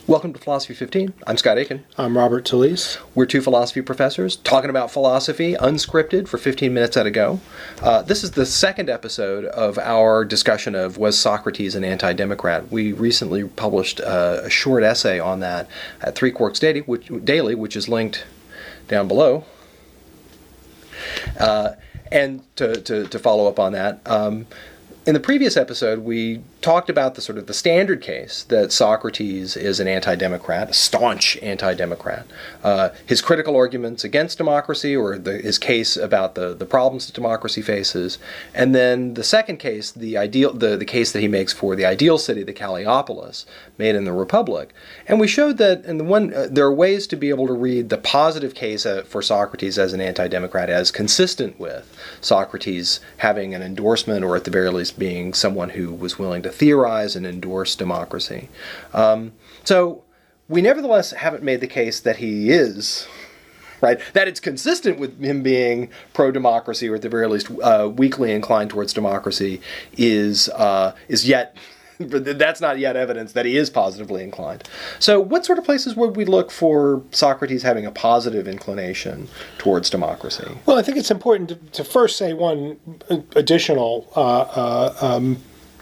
Welcome to Philosophy 15. I'm Scott Aiken. I'm Robert Talese. We're two philosophy professors talking about philosophy, unscripted, for 15 minutes at a go. This is the second episode of our discussion of was Socrates an anti-democrat. We recently published a short essay on that at Three Quarks Daily, which is linked down below. And to follow up on that, in the previous episode, we talked about the standard case that Socrates is an anti-democrat, a staunch anti-democrat. His critical arguments against democracy, or his case about the problems that democracy faces, and then the second case, the case that he makes for the ideal city, the Callipolis, made in the Republic. And we showed that there are ways to be able to read the positive case for Socrates as an anti-democrat as consistent with Socrates having an endorsement, or at the very least being someone who was willing to theorize and endorse democracy. So we nevertheless haven't made the case that he is, right, that it's consistent with him being pro-democracy, or at the very least weakly inclined towards democracy, is yet, that's not yet evidence that he is positively inclined. So what sort of places would we look for Socrates having a positive inclination towards democracy? Well, I think it's important to first say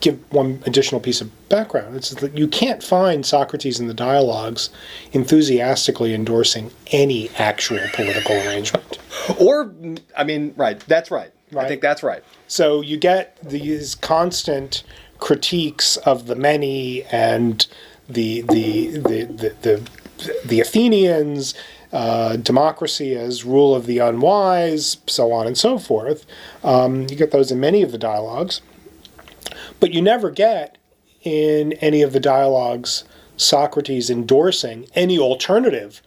give one additional piece of background. It's that you can't find Socrates in the dialogues enthusiastically endorsing any actual political arrangement. Right, that's right. I think that's right. So you get these constant critiques of the many and the Athenians, democracy as rule of the unwise, so on and so forth. You get those in many of the dialogues. But you never get in any of the dialogues Socrates endorsing any alternative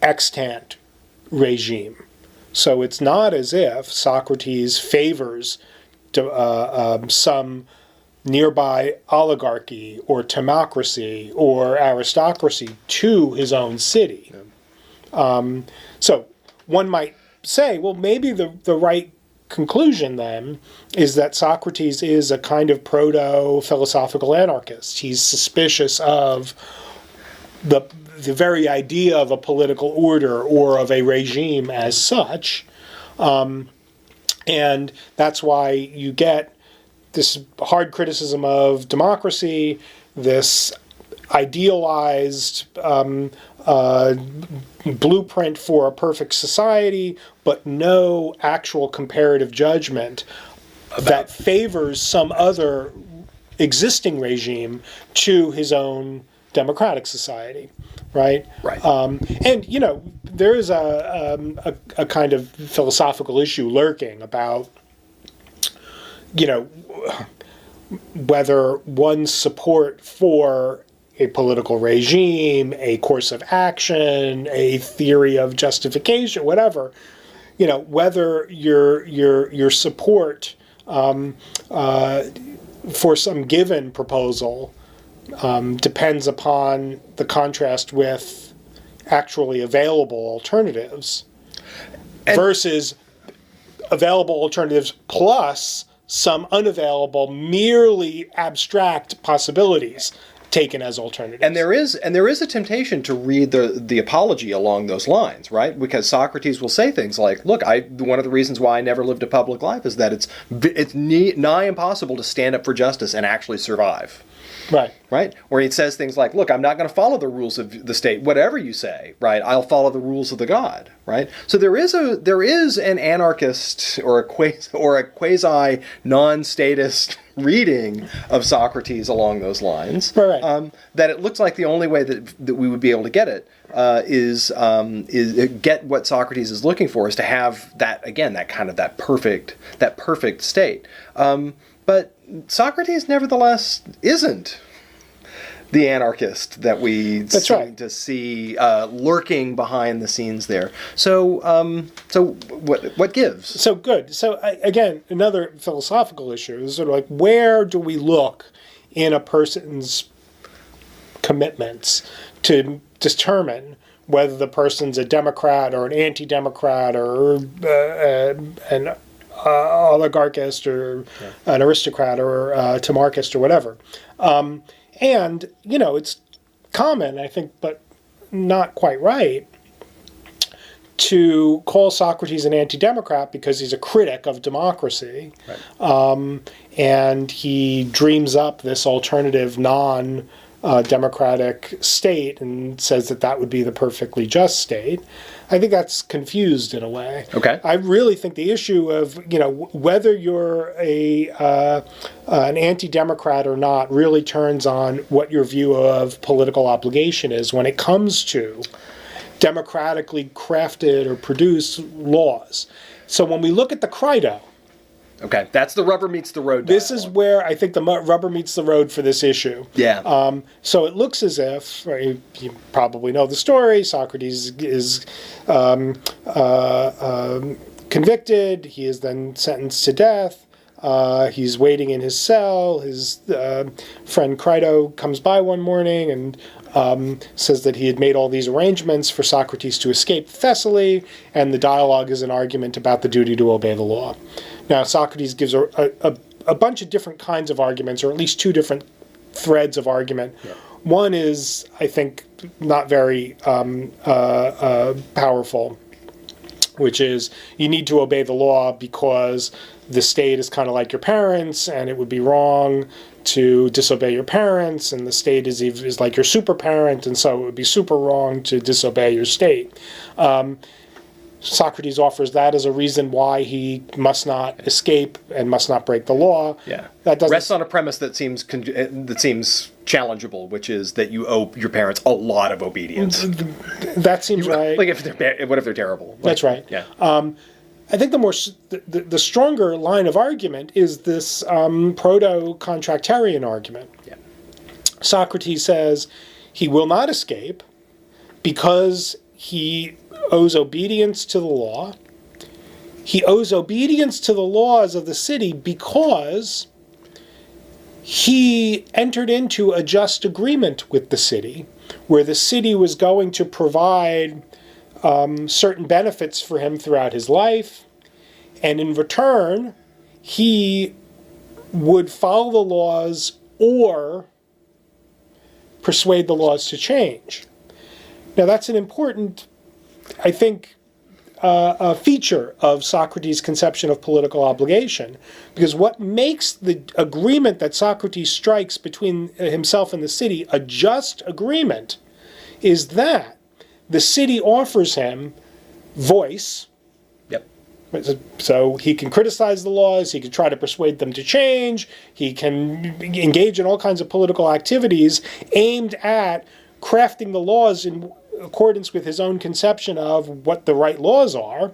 extant regime. So it's not as if Socrates favors some nearby oligarchy or timocracy or aristocracy to his own city. So one might say, well, maybe the right conclusion then is that Socrates is a kind of proto-philosophical anarchist. He's suspicious of the very idea of a political order or of a regime as such. And that's why you get this hard criticism of democracy, this idealized blueprint for a perfect society, but no actual comparative judgment that favors some other existing regime to his own democratic society, right? Right. And there is a kind of philosophical issue lurking about whether one's support for a political regime, a course of action, a theory of justification, whatever, whether your support for some given proposal depends upon the contrast with actually available alternatives versus available alternatives plus some unavailable, merely abstract possibilities taken as alternatives. And there is a temptation to read the apology along those lines, right? Because Socrates will say things like, "Look, one of the reasons why I never lived a public life is that it's nigh impossible to stand up for justice and actually survive." Right? Where he says things like, "Look, I'm not going to follow the rules of the state, whatever you say, right? I'll follow the rules of the god," right? So there is an anarchist or a quasi non-statist reading of Socrates along those lines. Right. That it looks like the only way that we would be able to get it is get what Socrates is looking for, is to have that perfect state. But Socrates, nevertheless, isn't the anarchist that we seem to see lurking behind the scenes there. So what gives? So good. So again, another philosophical issue is sort of like, where do we look in a person's commitments to determine whether the person's a Democrat or an anti-democrat or an oligarchist or an aristocrat or a timarchist or whatever. And, it's common, I think, but not quite right, to call Socrates an anti-democrat because he's a critic of democracy. Right. And he dreams up this alternative non-democratic state and says that that would be the perfectly just state. I think that's confused in a way. Okay. I really think the issue of, whether you're an anti-democrat or not really turns on what your view of political obligation is when it comes to democratically crafted or produced laws. So when we look at the Crito, Okay, that's the rubber meets the road. this is where I think the rubber meets the road for this issue. Yeah. So it looks as if, you probably know the story, Socrates is convicted, he is then sentenced to death, he's waiting in his cell, his friend Crito comes by one morning and says that he had made all these arrangements for Socrates to escape Thessaly, and the dialogue is an argument about the duty to obey the law. Now, Socrates gives a bunch of different kinds of arguments, or at least two different threads of argument. Yeah. One is, I think, not very powerful, which is you need to obey the law because the state is kind of like your parents, and it would be wrong to disobey your parents, and the state is like your super parent, and so it would be super wrong to disobey your state. Socrates offers that as a reason why he must not escape and must not break the law. Yeah, that rests on a premise that seems challengeable, which is that you owe your parents a lot of obedience. That seems right. Like what if they're terrible? That's right. Yeah. I think the stronger line of argument is this proto-contractarian argument. Yeah. Socrates says he will not escape because he owes obedience to the law. He owes obedience to the laws of the city because he entered into a just agreement with the city, where the city was going to provide certain benefits for him throughout his life, and in return, he would follow the laws or persuade the laws to change. Now, that's an important, I think, a feature of Socrates' conception of political obligation, because what makes the agreement that Socrates strikes between himself and the city a just agreement is that the city offers him voice. Yep. So he can criticize the laws, he can try to persuade them to change, he can engage in all kinds of political activities aimed at crafting the laws in accordance with his own conception of what the right laws are.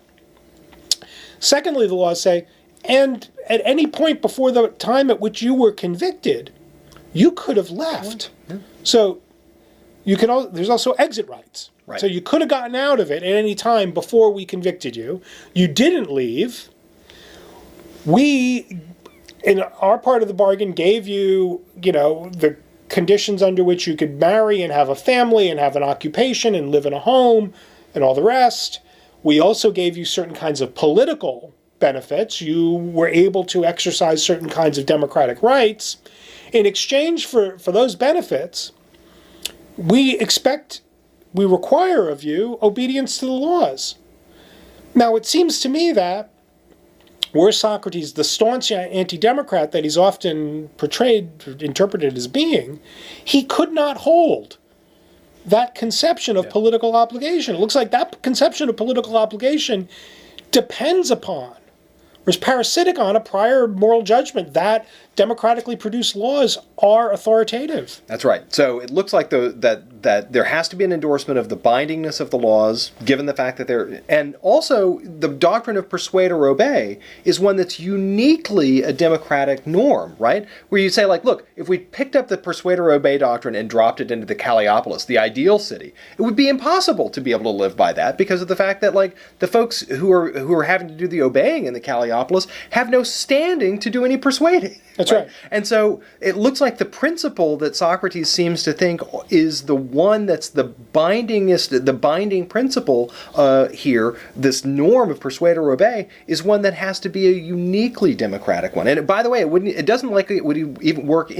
Secondly, the laws say, and at any point before the time at which you were convicted, you could have left. Yeah. So there's also exit rights. Right. So you could have gotten out of it at any time before we convicted you. You didn't leave. We, in our part of the bargain, gave you, the conditions under which you could marry and have a family and have an occupation and live in a home and all the rest. We also gave you certain kinds of political benefits. You were able to exercise certain kinds of democratic rights. In exchange for those benefits, we require of you obedience to the laws. Now, it seems to me that were Socrates the staunch anti-democrat that he's often interpreted as being, he could not hold that conception of political obligation. It looks like that conception of political obligation depends upon, or is parasitic on, a prior moral judgment that democratically produced laws are authoritative. That's right. So it looks like that there has to be an endorsement of the bindingness of the laws, given the fact that they're... And also, the doctrine of persuade or obey is one that's uniquely a democratic norm, right? Where you say, like, look, if we picked up the persuade or obey doctrine and dropped it into the Callipolis, the ideal city, it would be impossible to be able to live by that because of the fact that, like, the folks who are having to do the obeying in the Callipolis have no standing to do any persuading. That's That's right. And so it looks like the principle that Socrates seems to think is the one that's the binding principle here, this norm of persuade or obey, is one that has to be a uniquely democratic one. And by the way, it doesn't likely it would even work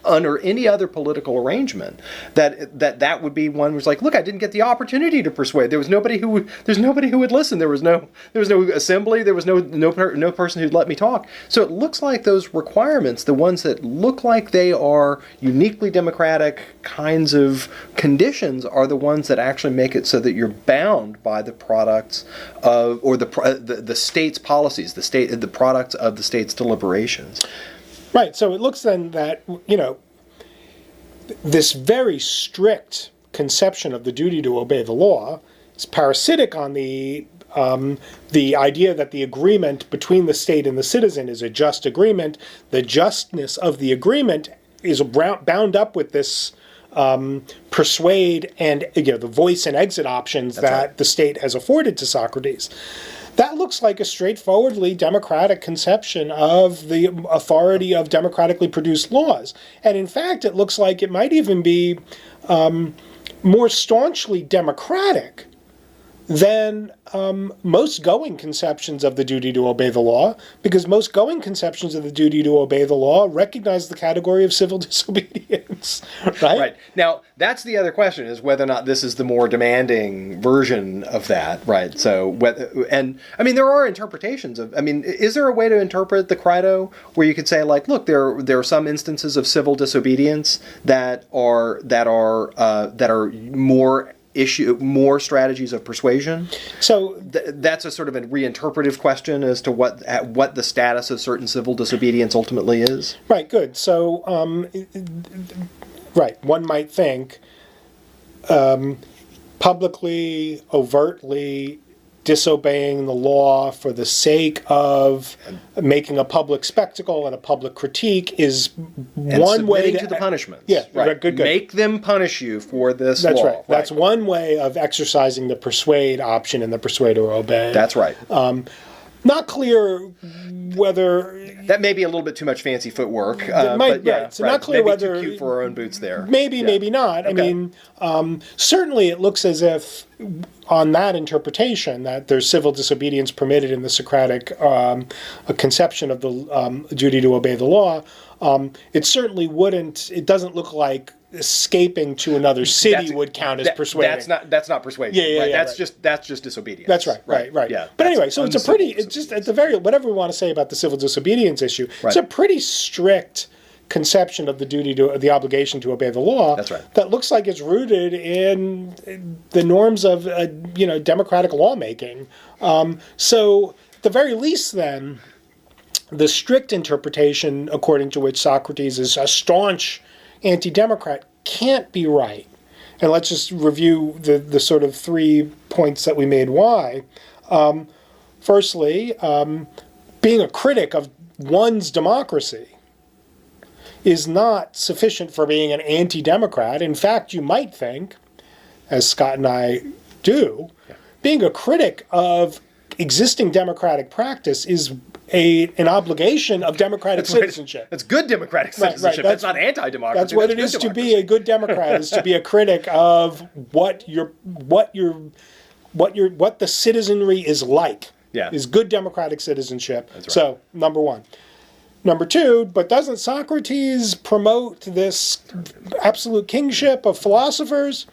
under any other political arrangement. That would be one was like, look, I didn't get the opportunity to persuade. There's nobody who would listen. There was no assembly. There was no person who'd let me talk. So it looks like those requirements, the ones that look like they are uniquely democratic kinds of conditions, are the ones that actually make it so that you're bound by the products of, or the state's policies, the products of the state's deliberations. Right. So it looks then that, this very strict conception of the duty to obey the law is parasitic on the idea that the agreement between the state and the citizen is a just agreement. The justness of the agreement is bound up with this persuade and the voice and exit options that the state has afforded to Socrates. That looks like a straightforwardly democratic conception of the authority of democratically produced laws. And in fact, it looks like it might even be more staunchly democratic than most going conceptions of the duty to obey the law, because most going conceptions of the duty to obey the law recognize the category of civil disobedience, right? Right. Now, that's the other question, is whether or not this is the more demanding version of that, right? So, there are interpretations of, is there a way to interpret the Crito where you could say, like, look, there are some instances of civil disobedience that are more strategies of persuasion? So that's a sort of a reinterpretive question as to what the status of certain civil disobedience ultimately is. Right. Good. So, right. One might think publicly, overtly disobeying the law for the sake of making a public spectacle and a public critique is one way to the punishments. Yeah, right. Good. Make them punish you for this That's law. Right. That's one way of exercising the persuade option in the persuade or obey. That's right. Not clear whether that may be a little bit too much fancy footwork. Right. So not clear maybe whether too cute for our own boots there. Maybe not. Okay. Certainly it looks as if on that interpretation that there's civil disobedience permitted in the Socratic conception of the duty to obey the law. It certainly wouldn't. It doesn't look like escaping to another city would count as persuading. That's not persuasion. That's just disobedience. That's right. Yeah. But anyway, so it's just at the very, whatever we want to say about the civil disobedience issue, it's a pretty strict conception of the duty to, the obligation to obey the law. That's right. That looks like it's rooted in the norms of democratic lawmaking. So at the very least, then, the strict interpretation according to which Socrates is a staunch anti-democrat can't be right. And let's just review the sort of 3 points that we made why. Firstly, being a critic of one's democracy is not sufficient for being an anti-democrat. In fact, you might think, as Scott and I do, being a critic of existing democratic practice is an obligation of democratic citizenship. That's good democratic citizenship. That's not anti-democracy. That's what it is to be a good Democrat, is to be a critic of what the citizenry is like. Is good democratic citizenship. That's right. So, number one. Number two, but doesn't Socrates promote this absolute kingship of philosophers?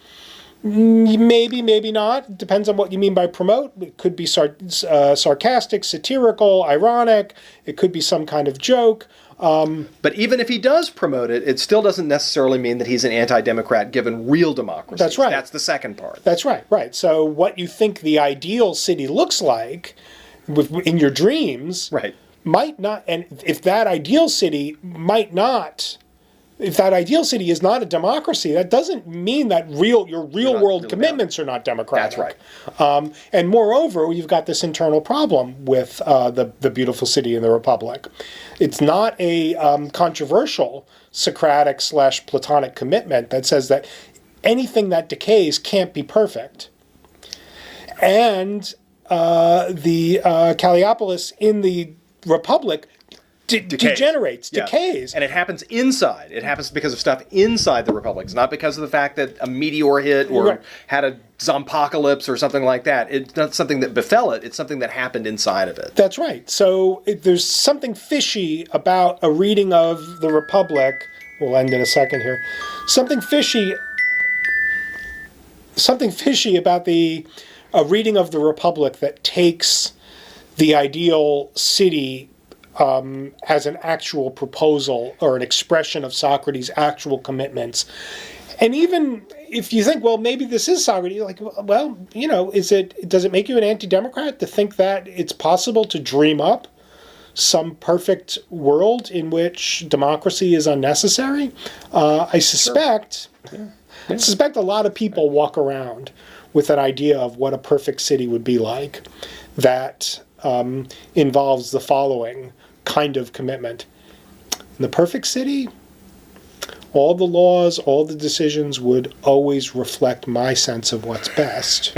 Maybe, maybe not. Depends on what you mean by promote. It could be sarcastic, satirical, ironic. It could be some kind of joke. But even if he does promote it, it still doesn't necessarily mean that he's an anti-democrat given real democracy. That's right. That's the second part. That's right. So what you think the ideal city looks like in your dreams might not, and if that ideal city is not a democracy, that doesn't mean that your real world commitments are not democratic. That's right. And moreover, you've got this internal problem with the beautiful city in the Republic. It's not a controversial Socratic/Platonic commitment that says that anything that decays can't be perfect. And the Calliopolis in the Republic degenerates, Yeah. decays. And it happens inside. It happens because of stuff inside the republics, not because of the fact that a meteor hit or Right. had a zompocalypse or something like that. It's not something that befell it. It's something that happened inside of it. That's right. So there's something fishy about a reading of the Republic. We'll end in a second here. Something fishy about a reading of the Republic that takes the ideal city as an actual proposal or an expression of Socrates' actual commitments. And even if you think, well, maybe this is Socrates, you're like, well, does it make you an anti-democrat to think that it's possible to dream up some perfect world in which democracy is unnecessary? I suspect a lot of people walk around with an idea of what a perfect city would be like that involves the following kind of commitment. In the perfect city, all the laws, all the decisions would always reflect my sense of what's best.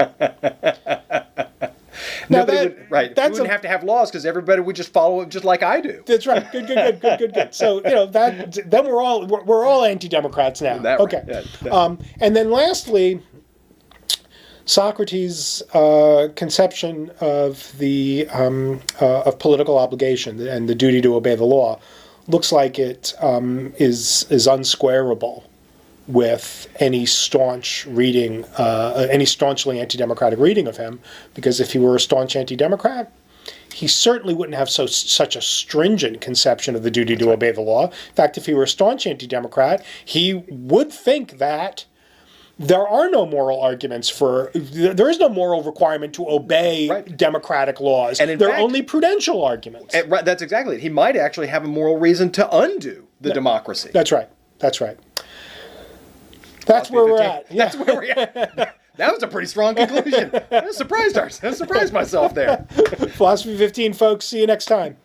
Nobody would, right. We wouldn't have to have laws because everybody would just follow it just like I do. That's right. Good. So then we're all anti-democrats now. That right. Okay. Yeah. And then lastly, Socrates' conception of the of political obligation and the duty to obey the law looks like it is unsquarable with any staunch reading, any staunchly anti-democratic reading of him, because if he were a staunch anti-democrat, he certainly wouldn't have such a stringent conception of the duty to obey the law. In fact, if he were a staunch anti-democrat, he would think that there are no moral arguments there is no moral requirement to obey democratic laws. And there are only prudential arguments. That's exactly it. He might actually have a moral reason to undo the democracy. That's right. That's where we're at. Yeah. That's where we're at. That was a pretty strong conclusion. I surprised myself there. Philosophy 15, folks. See you next time.